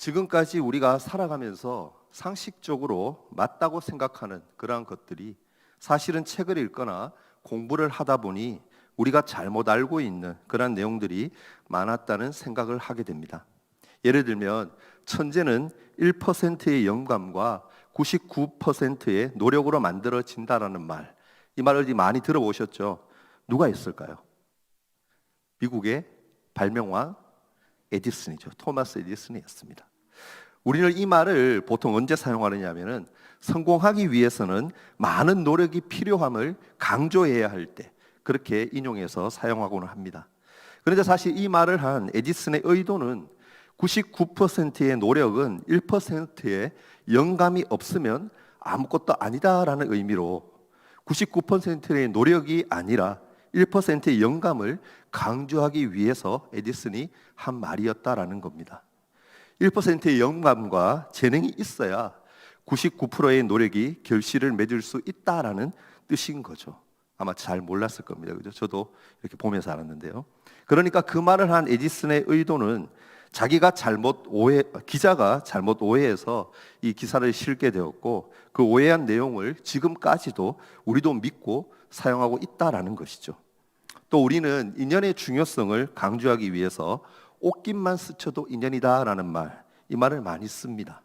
지금까지 우리가 살아가면서 상식적으로 맞다고 생각하는 그러한 것들이 사실은 책을 읽거나 공부를 하다 보니 우리가 잘못 알고 있는 그러한 내용들이 많았다는 생각을 하게 됩니다. 예를 들면 천재는 1%의 영감과 99%의 노력으로 만들어진다라는 말, 이 말을 많이 들어보셨죠? 누가 했을까요? 미국의 발명왕 에디슨이죠. 토마스 에디슨이 했습니다. 우리는 이 말을 보통 언제 사용하느냐면은 성공하기 위해서는 많은 노력이 필요함을 강조해야 할 때 그렇게 인용해서 사용하고는 합니다. 그런데 사실 이 말을 한 에디슨의 의도는 99%의 노력은 1%의 영감이 없으면 아무것도 아니다라는 의미로 99%의 노력이 아니라 1%의 영감을 강조하기 위해서 에디슨이 한 말이었다라는 겁니다. 1%의 영감과 재능이 있어야 99%의 노력이 결실을 맺을 수 있다라는 뜻인 거죠. 아마 잘 몰랐을 겁니다. 그죠? 저도 이렇게 보면서 알았는데요. 그러니까 그 말을 한 에디슨의 의도는 기자가 잘못 오해해서 이 기사를 실게 되었고 그 오해한 내용을 지금까지도 우리도 믿고 사용하고 있다라는 것이죠. 또 우리는 인연의 중요성을 강조하기 위해서 옷깃만 스쳐도 인연이다라는 말, 이 말을 많이 씁니다.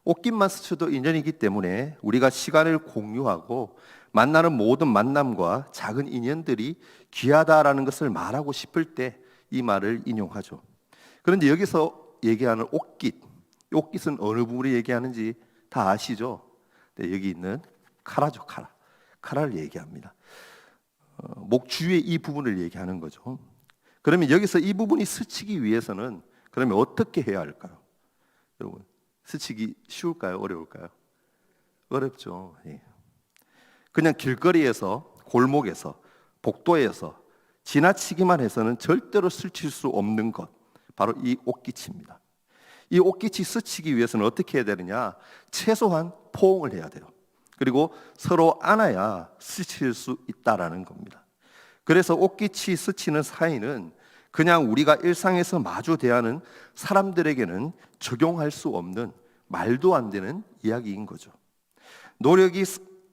옷깃만 스쳐도 인연이기 때문에 우리가 시간을 공유하고 만나는 모든 만남과 작은 인연들이 귀하다라는 것을 말하고 싶을 때 이 말을 인용하죠. 그런데 여기서 얘기하는 옷깃, 이 옷깃은 어느 부분을 얘기하는지 다 아시죠? 네, 여기 있는 카라죠, 카라. 카라를 얘기합니다. 목 주위의 이 부분을 얘기하는 거죠. 그러면 여기서 이 부분이 스치기 위해서는 그러면 어떻게 해야 할까요? 여러분, 스치기 쉬울까요? 어려울까요? 어렵죠. 예. 그냥 길거리에서, 골목에서, 복도에서 지나치기만 해서는 절대로 스칠 수 없는 것, 바로 이 옷깃입니다. 이 옷깃이 스치기 위해서는 어떻게 해야 되느냐? 최소한 포옹을 해야 돼요. 그리고 서로 안아야 스칠 수 있다라는 겁니다. 그래서 옷깃이 스치는 사이는 그냥 우리가 일상에서 마주 대하는 사람들에게는 적용할 수 없는 말도 안 되는 이야기인 거죠. 노력이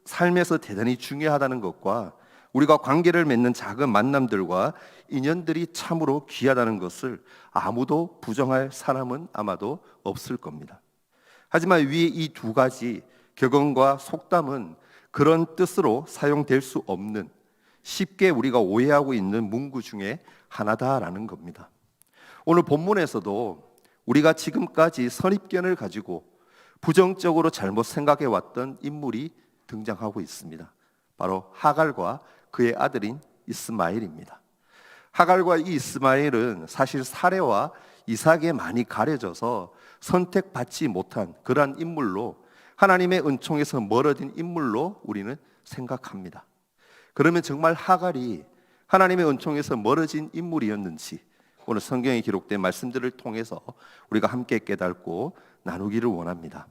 삶에서 대단히 중요하다는 것과 우리가 관계를 맺는 작은 만남들과 인연들이 참으로 귀하다는 것을 아무도 부정할 사람은 아마도 없을 겁니다. 하지만 위에 이 두 가지 격언과 속담은 그런 뜻으로 사용될 수 없는 쉽게 우리가 오해하고 있는 문구 중에 하나다라는 겁니다. 오늘 본문에서도 우리가 지금까지 선입견을 가지고 부정적으로 잘못 생각해 왔던 인물이 등장하고 있습니다. 바로 하갈과 그의 아들인 이스마엘입니다. 하갈과 이 이스마엘은 사실 사레와 이삭에 많이 가려져서 선택받지 못한 그러한 인물로 하나님의 은총에서 멀어진 인물로 우리는 생각합니다. 그러면 정말 하갈이 하나님의 은총에서 멀어진 인물이었는지 오늘 성경에 기록된 말씀들을 통해서 우리가 함께 깨닫고 나누기를 원합니다.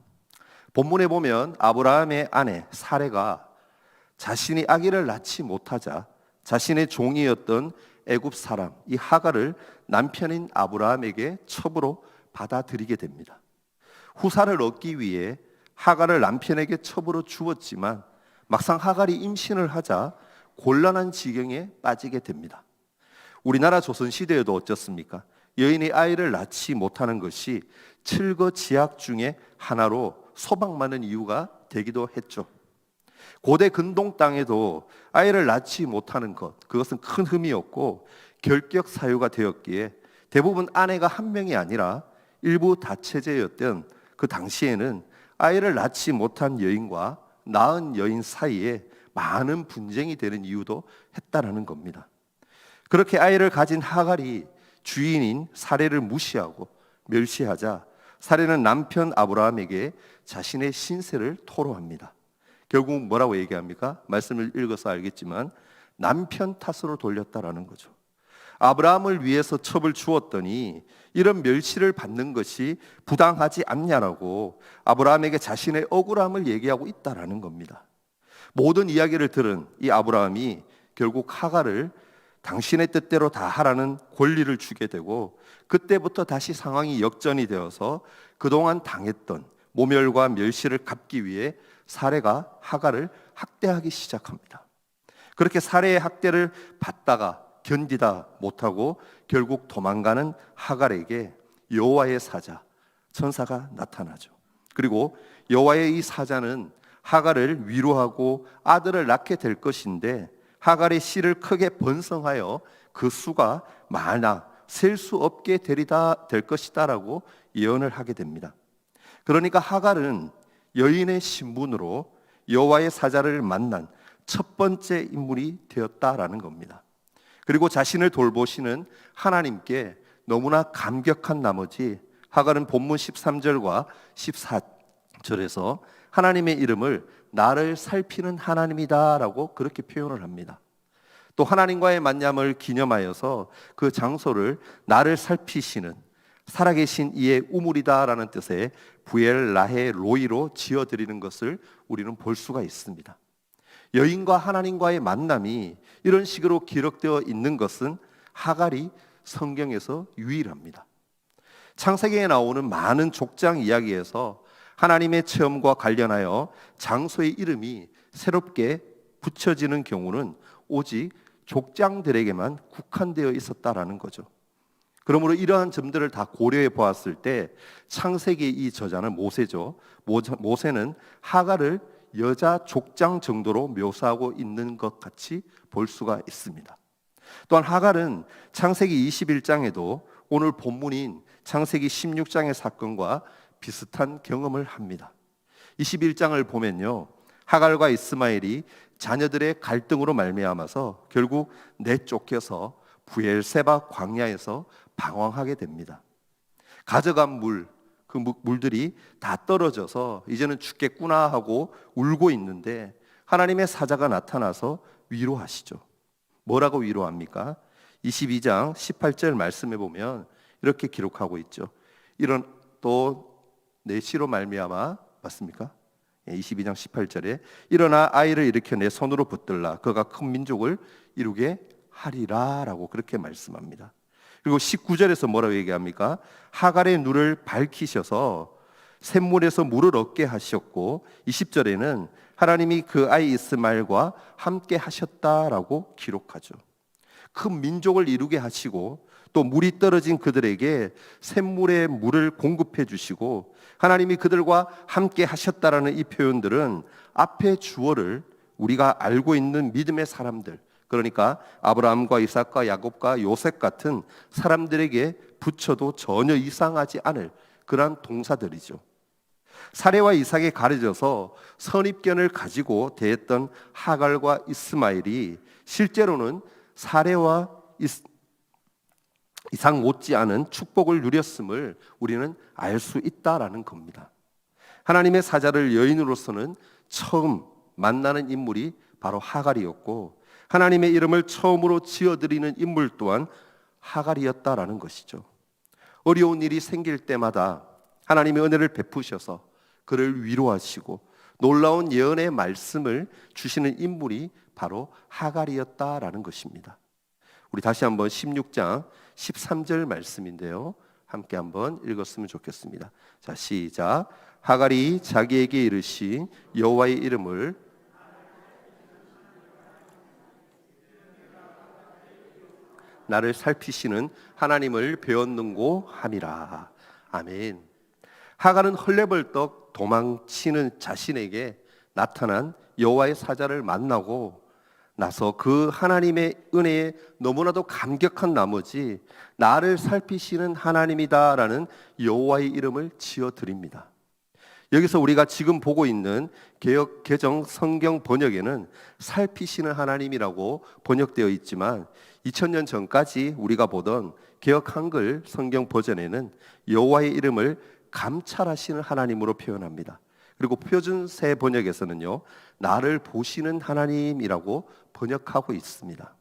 본문에 보면 아브라함의 아내 사레가 자신이 아기를 낳지 못하자 자신의 종이었던 애굽 사람 이 하갈을 남편인 아브라함에게 첩으로 받아들이게 됩니다. 후사를 얻기 위해 하갈을 남편에게 첩으로 주었지만 막상 하갈이 임신을 하자 곤란한 지경에 빠지게 됩니다. 우리나라 조선시대에도 어쩌습니까? 여인이 아이를 낳지 못하는 것이 칠거지약 중에 하나로 소박맞는 이유가 되기도 했죠. 고대 근동 땅에도 아이를 낳지 못하는 것, 그것은 큰 흠이었고 결격 사유가 되었기에 대부분 아내가 한 명이 아니라 일부 다체제였던 그 당시에는 아이를 낳지 못한 여인과 낳은 여인 사이에 많은 분쟁이 되는 이유도 했다라는 겁니다. 그렇게 아이를 가진 하갈이 주인인 사레를 무시하고 멸시하자 사레는 남편 아브라함에게 자신의 신세를 토로합니다. 결국 뭐라고 얘기합니까? 말씀을 읽어서 알겠지만 남편 탓으로 돌렸다라는 거죠. 아브라함을 위해서 첩을 주었더니 이런 멸시를 받는 것이 부당하지 않냐라고 아브라함에게 자신의 억울함을 얘기하고 있다라는 겁니다. 모든 이야기를 들은 이 아브라함이 결국 하갈을 당신의 뜻대로 다 하라는 권리를 주게 되고, 그때부터 다시 상황이 역전이 되어서 그동안 당했던 모멸과 멸시를 갚기 위해 사레가 하갈을 학대하기 시작합니다. 그렇게 사레의 학대를 받다가 견디다 못하고 결국 도망가는 하갈에게 여호와의 사자, 천사가 나타나죠. 그리고 여호와의 이 사자는 하갈을 위로하고 아들을 낳게 될 것인데, 하갈의 씨를 크게 번성하여 그 수가 많아 셀 수 없게 되리다 될 것이다라고 예언을 하게 됩니다. 그러니까 하갈은 여인의 신분으로 여호와의 사자를 만난 첫 번째 인물이 되었다라는 겁니다. 그리고 자신을 돌보시는 하나님께 너무나 감격한 나머지 하갈은 본문 13절과 14절에서 하나님의 이름을 나를 살피는 하나님이다라고 그렇게 표현을 합니다. 또 하나님과의 만남을 기념하여서 그 장소를 나를 살피시는 살아계신 이의 우물이다라는 뜻의 부엘라헤 로이로 지어드리는 것을 우리는 볼 수가 있습니다. 여인과 하나님과의 만남이 이런 식으로 기록되어 있는 것은 하갈이 성경에서 유일합니다. 창세기에 나오는 많은 족장 이야기에서 하나님의 체험과 관련하여 장소의 이름이 새롭게 붙여지는 경우는 오직 족장들에게만 국한되어 있었다라는 거죠. 그러므로 이러한 점들을 다 고려해 보았을 때 창세기의 이 저자는 모세죠. 모세는 하갈을 여자 족장 정도로 묘사하고 있는 것 같이 볼 수가 있습니다. 또한 하갈은 창세기 21장에도 오늘 본문인 창세기 16장의 사건과 비슷한 경험을 합니다. 21장을 보면요, 하갈과 이스마엘이 자녀들의 갈등으로 말미암아서 결국 내쫓겨서 부엘세바 광야에서 방황하게 됩니다. 가져간 그 물들이 다 떨어져서 이제는 죽겠구나 하고 울고 있는데 하나님의 사자가 나타나서 위로하시죠. 뭐라고 위로합니까? 22장 18절 말씀해 보면 이렇게 기록하고 있죠. 이런 또 내시로 말미암아 맞습니까? 22장 18절에 일어나 아이를 일으켜 내 손으로 붙들라 그가 큰 민족을 이루게 하리라 라고 그렇게 말씀합니다. 그리고 19절에서 뭐라고 얘기합니까? 하갈의 눈을 밝히셔서 샘물에서 물을 얻게 하셨고 20절에는 하나님이 그 아이 이스마엘과 함께 하셨다라고 기록하죠. 큰 민족을 이루게 하시고 또 물이 떨어진 그들에게 샘물의 물을 공급해 주시고 하나님이 그들과 함께 하셨다라는 이 표현들은 앞에 주어를 우리가 알고 있는 믿음의 사람들, 그러니까 아브라함과 이삭과 야곱과 요셉 같은 사람들에게 붙여도 전혀 이상하지 않을 그러한 동사들이죠. 사레와 이삭에 가려져서 선입견을 가지고 대했던 하갈과 이스마엘이 실제로는 사레와 이삭 못지않은 축복을 누렸음을 우리는 알 수 있다라는 겁니다. 하나님의 사자를 여인으로서는 처음 만나는 인물이 바로 하갈이었고 하나님의 이름을 처음으로 지어드리는 인물 또한 하갈이었다라는 것이죠. 어려운 일이 생길 때마다 하나님의 은혜를 베푸셔서 그를 위로하시고 놀라운 예언의 말씀을 주시는 인물이 바로 하갈이었다라는 것입니다. 우리 다시 한번 16장 13절 말씀인데요, 함께 한번 읽었으면 좋겠습니다. 자, 시작. 하갈이 자기에게 이르신 여호와의 이름을 나를 살피시는 하나님을 배웠는고 함이라. 아멘. 하갈은 헐레벌떡 도망치는 자신에게 나타난 여호와의 사자를 만나고 나서 그 하나님의 은혜에 너무나도 감격한 나머지 나를 살피시는 하나님이다라는 여호와의 이름을 지어드립니다. 여기서 우리가 지금 보고 있는 개역 개정 성경 번역에는 살피시는 하나님이라고 번역되어 있지만 2000년 전까지 우리가 보던 개역 한글 성경 버전에는 여호와의 이름을 감찰하시는 하나님으로 표현합니다. 그리고 표준 새 번역에서는요, 나를 보시는 하나님이라고 번역하고 있습니다.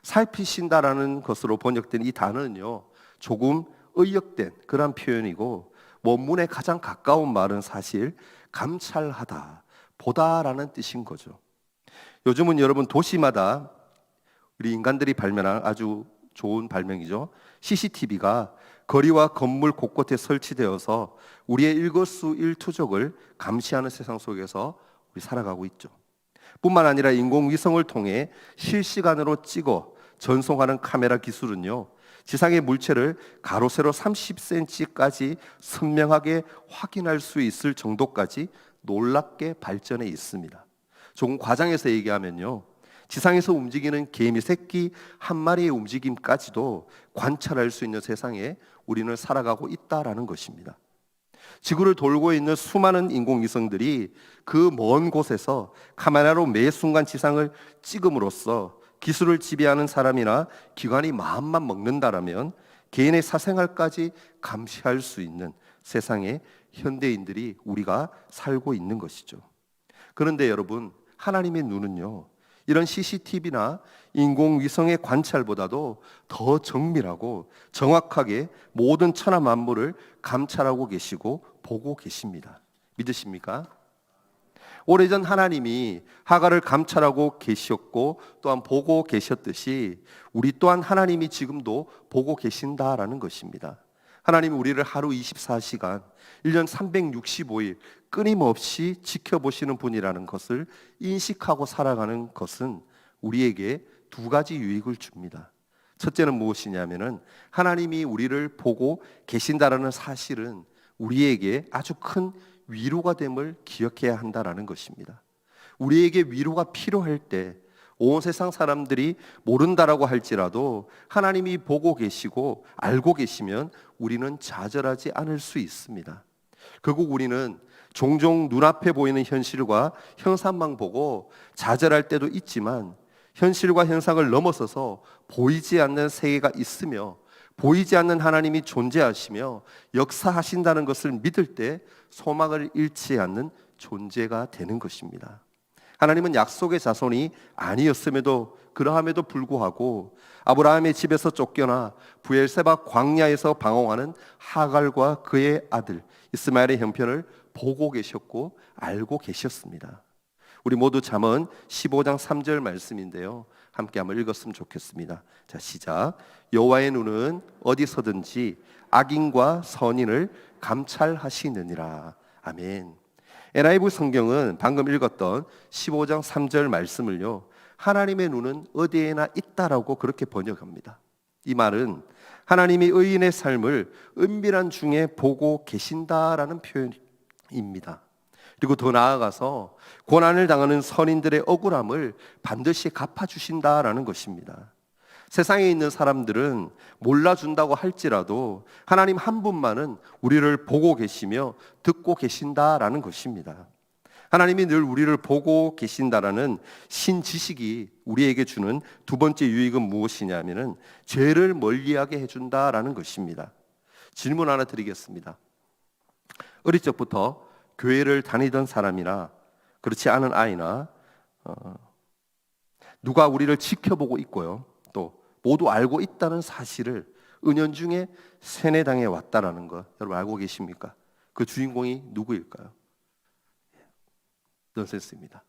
살피신다라는 것으로 번역된 이 단어는요, 조금 의역된 그런 표현이고 원문에 가장 가까운 말은 사실 감찰하다, 보다라는 뜻인 거죠. 요즘은 여러분 도시마다 우리 인간들이 발명한 아주 좋은 발명이죠. CCTV가 거리와 건물 곳곳에 설치되어서 우리의 일거수일투족을 감시하는 세상 속에서 우리 살아가고 있죠. 뿐만 아니라 인공위성을 통해 실시간으로 찍어 전송하는 카메라 기술은요, 지상의 물체를 가로 세로 30cm까지 선명하게 확인할 수 있을 정도까지 놀랍게 발전해 있습니다. 조금 과장해서 얘기하면요, 지상에서 움직이는 개미 새끼 한 마리의 움직임까지도 관찰할 수 있는 세상에 우리는 살아가고 있다라는 것입니다. 지구를 돌고 있는 수많은 인공위성들이 그 먼 곳에서 카메라로 매 순간 지상을 찍음으로써 기술을 지배하는 사람이나 기관이 마음만 먹는다라면 개인의 사생활까지 감시할 수 있는 세상에 현대인들이 우리가 살고 있는 것이죠. 그런데 여러분, 하나님의 눈은요, 이런 CCTV나 인공위성의 관찰보다도 더 정밀하고 정확하게 모든 천하 만물을 감찰하고 계시고 보고 계십니다. 믿으십니까? 오래전 하나님이 하갈을 감찰하고 계셨고 또한 보고 계셨듯이 우리 또한 하나님이 지금도 보고 계신다라는 것입니다. 하나님이 우리를 하루 24시간, 1년 365일 끊임없이 지켜보시는 분이라는 것을 인식하고 살아가는 것은 우리에게 두 가지 유익을 줍니다. 첫째는 무엇이냐면은 하나님이 우리를 보고 계신다라는 사실은 우리에게 아주 큰 위로가 됨을 기억해야 한다라는 것입니다. 우리에게 위로가 필요할 때 온 세상 사람들이 모른다라고 할지라도 하나님이 보고 계시고 알고 계시면 우리는 좌절하지 않을 수 있습니다. 결국 우리는 종종 눈앞에 보이는 현실과 형상만 보고 좌절할 때도 있지만 현실과 현상을 넘어서서 보이지 않는 세계가 있으며 보이지 않는 하나님이 존재하시며 역사하신다는 것을 믿을 때 소망을 잃지 않는 존재가 되는 것입니다. 하나님은 약속의 자손이 아니었음에도 그러함에도 불구하고 아브라함의 집에서 쫓겨나 브엘세바 광야에서 방황하는 하갈과 그의 아들 이스마엘의 형편을 보고 계셨고 알고 계셨습니다. 우리 모두 잠언 15장 3절 말씀인데요, 함께 한번 읽었으면 좋겠습니다. 자, 시작. 여호와의 눈은 어디서든지 악인과 선인을 감찰하시느니라. 아멘. NIV 성경은 방금 읽었던 15장 3절 말씀을요, 하나님의 눈은 어디에나 있다라고 그렇게 번역합니다. 이 말은 하나님이 의인의 삶을 은밀한 중에 보고 계신다라는 표현입니다. 그리고 더 나아가서 고난을 당하는 선인들의 억울함을 반드시 갚아주신다라는 것입니다. 세상에 있는 사람들은 몰라준다고 할지라도 하나님 한 분만은 우리를 보고 계시며 듣고 계신다라는 것입니다. 하나님이 늘 우리를 보고 계신다라는 신지식이 우리에게 주는 두 번째 유익은 무엇이냐면은 죄를 멀리하게 해준다라는 것입니다. 질문 하나 드리겠습니다. 어릴 적부터 교회를 다니던 사람이나 그렇지 않은 아이나 누가 우리를 지켜보고 있고요, 또 모두 알고 있다는 사실을 은연중에 세뇌당해 왔다라는 것 여러분 알고 계십니까? 그 주인공이 누구일까요? 넌센스입니다.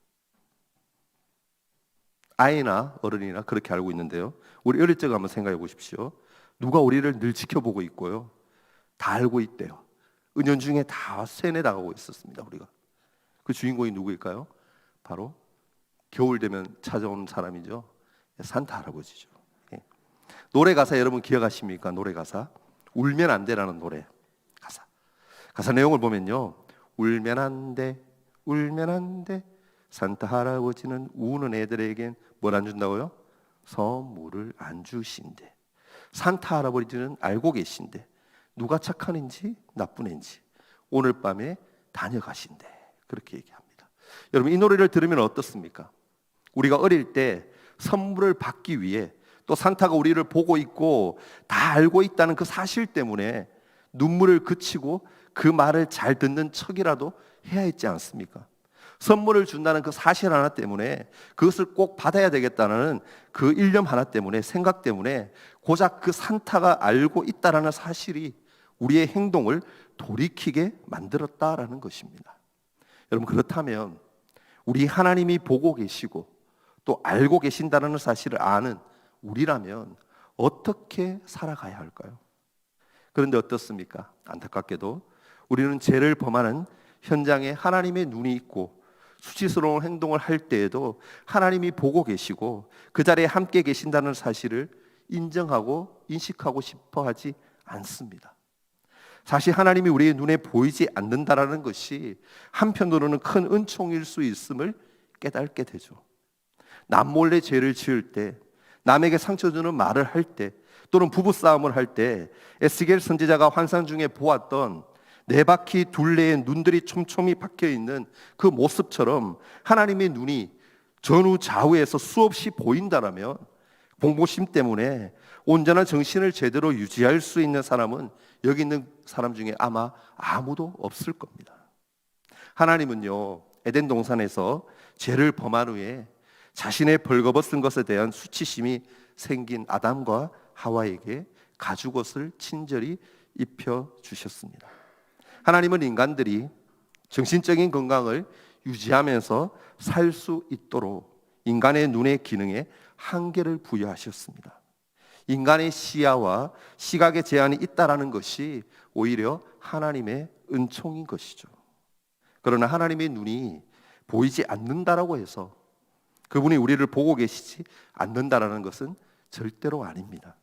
아이나 어른이나 그렇게 알고 있는데요, 우리 어릴 적 한번 생각해 보십시오. 누가 우리를 늘 지켜보고 있고요, 다 알고 있대요. 은연중에 다 세뇌당하고 있었습니다. 우리가 그 주인공이 누구일까요? 바로 겨울 되면 찾아오는 사람이죠. 산타 할아버지죠. 예. 노래 가사 여러분 기억하십니까? 노래 가사 울면 안 돼라는 노래 가사 내용을 보면요, 울면 안 돼, 울면 안 돼. 산타 할아버지는 우는 애들에겐 뭘 안 준다고요? 선물을 안 주신대. 산타 할아버지는 알고 계신데 누가 착한 애인지 나쁜 애인지 오늘 밤에 다녀가신대. 그렇게 얘기합니다. 여러분 이 노래를 들으면 어떻습니까? 우리가 어릴 때 선물을 받기 위해 또 산타가 우리를 보고 있고 다 알고 있다는 그 사실 때문에 눈물을 그치고 그 말을 잘 듣는 척이라도 해야 했지 않습니까? 선물을 준다는 그 사실 하나 때문에 그것을 꼭 받아야 되겠다는 그 일념 하나 때문에 생각 때문에 고작 그 산타가 알고 있다는 사실이 우리의 행동을 돌이키게 만들었다라는 것입니다. 여러분 그렇다면 우리 하나님이 보고 계시고 또 알고 계신다는 사실을 아는 우리라면 어떻게 살아가야 할까요? 그런데 어떻습니까? 안타깝게도 우리는 죄를 범하는 현장에 하나님의 눈이 있고 수치스러운 행동을 할 때에도 하나님이 보고 계시고 그 자리에 함께 계신다는 사실을 인정하고 인식하고 싶어 하지 않습니다. 사실 하나님이 우리의 눈에 보이지 않는다라는 것이 한편으로는 큰 은총일 수 있음을 깨닫게 되죠. 남몰래 죄를 지을 때, 남에게 상처 주는 말을 할 때, 또는 부부싸움을 할 때 에스겔 선지자가 환상 중에 보았던 네 바퀴 둘레에 눈들이 촘촘히 박혀있는 그 모습처럼 하나님의 눈이 전후 좌우에서 수없이 보인다라면 공포심 때문에 온전한 정신을 제대로 유지할 수 있는 사람은 여기 있는 사람 중에 아마 아무도 없을 겁니다. 하나님은요, 에덴 동산에서 죄를 범한 후에 자신의 벌거벗은 것에 대한 수치심이 생긴 아담과 하와에게 가죽옷을 친절히 입혀 주셨습니다. 하나님은 인간들이 정신적인 건강을 유지하면서 살 수 있도록 인간의 눈의 기능에 한계를 부여하셨습니다. 인간의 시야와 시각에 제한이 있다라는 것이 오히려 하나님의 은총인 것이죠. 그러나 하나님의 눈이 보이지 않는다라고 해서 그분이 우리를 보고 계시지 않는다라는 것은 절대로 아닙니다.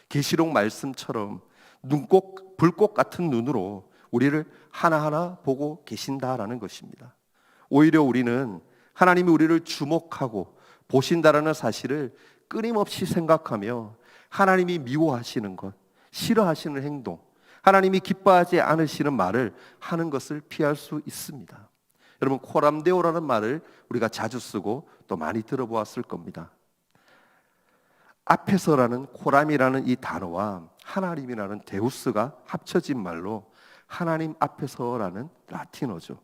계시록 말씀처럼 눈꼭 불꽃 같은 눈으로 우리를 하나하나 보고 계신다라는 것입니다. 오히려 우리는 하나님이 우리를 주목하고 보신다라는 사실을 끊임없이 생각하며 하나님이 미워하시는 것, 싫어하시는 행동, 하나님이 기뻐하지 않으시는 말을 하는 것을 피할 수 있습니다. 여러분, 코람데오라는 말을 우리가 자주 쓰고 또 많이 들어보았을 겁니다. 앞에서라는 코람이라는 이 단어와 하나님이라는 데우스가 합쳐진 말로 하나님 앞에서라는 라틴어죠.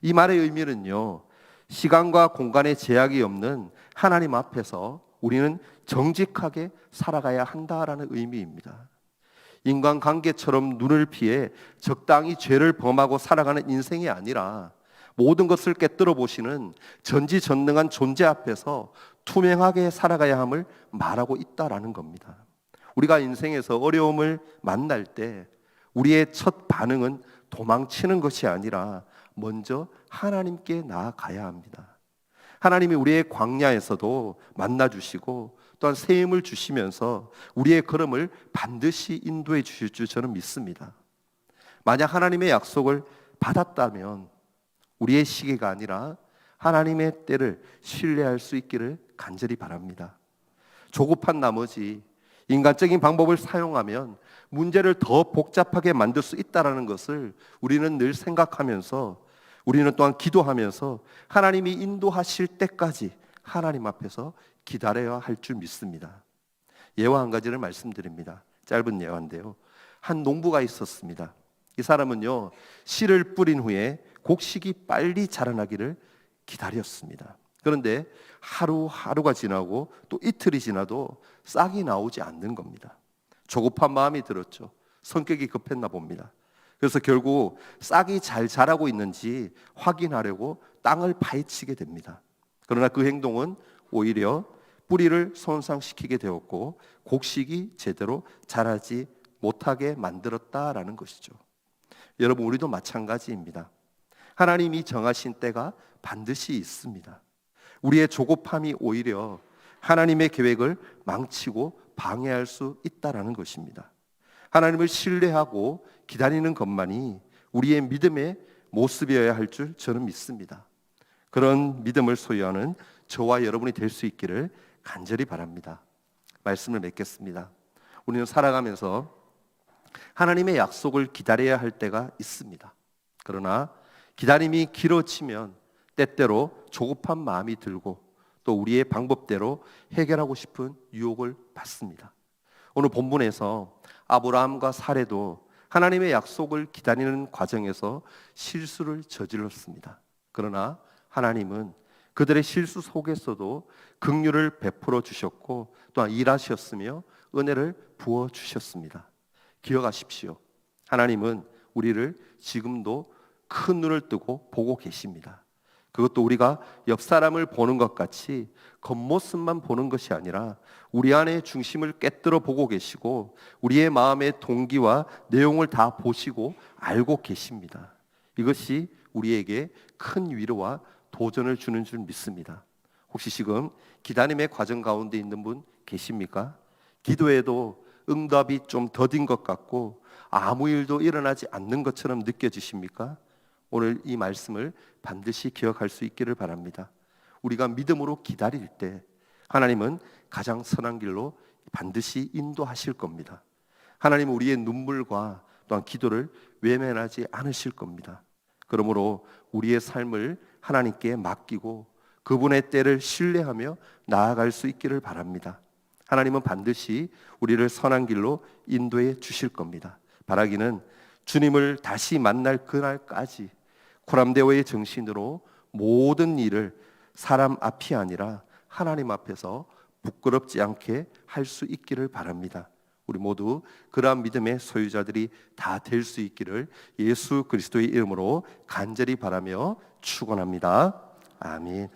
이 말의 의미는요, 시간과 공간의 제약이 없는 하나님 앞에서 우리는 정직하게 살아가야 한다라는 의미입니다. 인간관계처럼 눈을 피해 적당히 죄를 범하고 살아가는 인생이 아니라 모든 것을 꿰뚫어 보시는 전지전능한 존재 앞에서 투명하게 살아가야 함을 말하고 있다라는 겁니다. 우리가 인생에서 어려움을 만날 때 우리의 첫 반응은 도망치는 것이 아니라 먼저 하나님께 나아가야 합니다. 하나님이 우리의 광야에서도 만나주시고 또한 새 힘을 주시면서 우리의 걸음을 반드시 인도해 주실 줄 저는 믿습니다. 만약 하나님의 약속을 받았다면 우리의 시기가 아니라 하나님의 때를 신뢰할 수 있기를 간절히 바랍니다. 조급한 나머지 인간적인 방법을 사용하면 문제를 더 복잡하게 만들 수 있다는 것을 우리는 늘 생각하면서 우리는 또한 기도하면서 하나님이 인도하실 때까지 하나님 앞에서 기다려야 할 줄 믿습니다. 예화 한 가지를 말씀드립니다. 짧은 예화인데요. 한 농부가 있었습니다. 이 사람은요, 씨를 뿌린 후에 곡식이 빨리 자라나기를 기다렸습니다. 그런데 하루하루가 지나고 또 이틀이 지나도 싹이 나오지 않는 겁니다. 조급한 마음이 들었죠. 성격이 급했나 봅니다. 그래서 결국 싹이 잘 자라고 있는지 확인하려고 땅을 파헤치게 됩니다. 그러나 그 행동은 오히려 뿌리를 손상시키게 되었고 곡식이 제대로 자라지 못하게 만들었다라는 것이죠. 여러분, 우리도 마찬가지입니다. 하나님이 정하신 때가 반드시 있습니다. 우리의 조급함이 오히려 하나님의 계획을 망치고 방해할 수 있다라는 것입니다. 하나님을 신뢰하고 기다리는 것만이 우리의 믿음의 모습이어야 할 줄 저는 믿습니다. 그런 믿음을 소유하는 저와 여러분이 될 수 있기를 간절히 바랍니다. 말씀을 맺겠습니다. 우리는 살아가면서 하나님의 약속을 기다려야 할 때가 있습니다. 그러나 기다림이 길어지면 때때로 조급한 마음이 들고 또 우리의 방법대로 해결하고 싶은 유혹을 받습니다. 오늘 본문에서 아브라함과 사레도 하나님의 약속을 기다리는 과정에서 실수를 저질렀습니다. 그러나 하나님은 그들의 실수 속에서도 긍휼을 베풀어 주셨고 또한 일하셨으며 은혜를 부어 주셨습니다. 기억하십시오. 하나님은 우리를 지금도 큰 눈을 뜨고 보고 계십니다. 그것도 우리가 옆 사람을 보는 것 같이 겉모습만 보는 것이 아니라 우리 안의 중심을 깨뜨려 보고 계시고 우리의 마음의 동기와 내용을 다 보시고 알고 계십니다. 이것이 우리에게 큰 위로와 도전을 주는 줄 믿습니다. 혹시 지금 기다림의 과정 가운데 있는 분 계십니까? 기도에도 응답이 좀 더딘 것 같고 아무 일도 일어나지 않는 것처럼 느껴지십니까? 오늘 이 말씀을 반드시 기억할 수 있기를 바랍니다. 우리가 믿음으로 기다릴 때 하나님은 가장 선한 길로 반드시 인도하실 겁니다. 하나님은 우리의 눈물과 또한 기도를 외면하지 않으실 겁니다. 그러므로 우리의 삶을 하나님께 맡기고 그분의 때를 신뢰하며 나아갈 수 있기를 바랍니다. 하나님은 반드시 우리를 선한 길로 인도해 주실 겁니다. 바라기는 주님을 다시 만날 그날까지 코람데오의 정신으로 모든 일을 사람 앞이 아니라 하나님 앞에서 부끄럽지 않게 할 수 있기를 바랍니다. 우리 모두 그러한 믿음의 소유자들이 다 될 수 있기를 예수 그리스도의 이름으로 간절히 바라며 축원합니다. 아멘.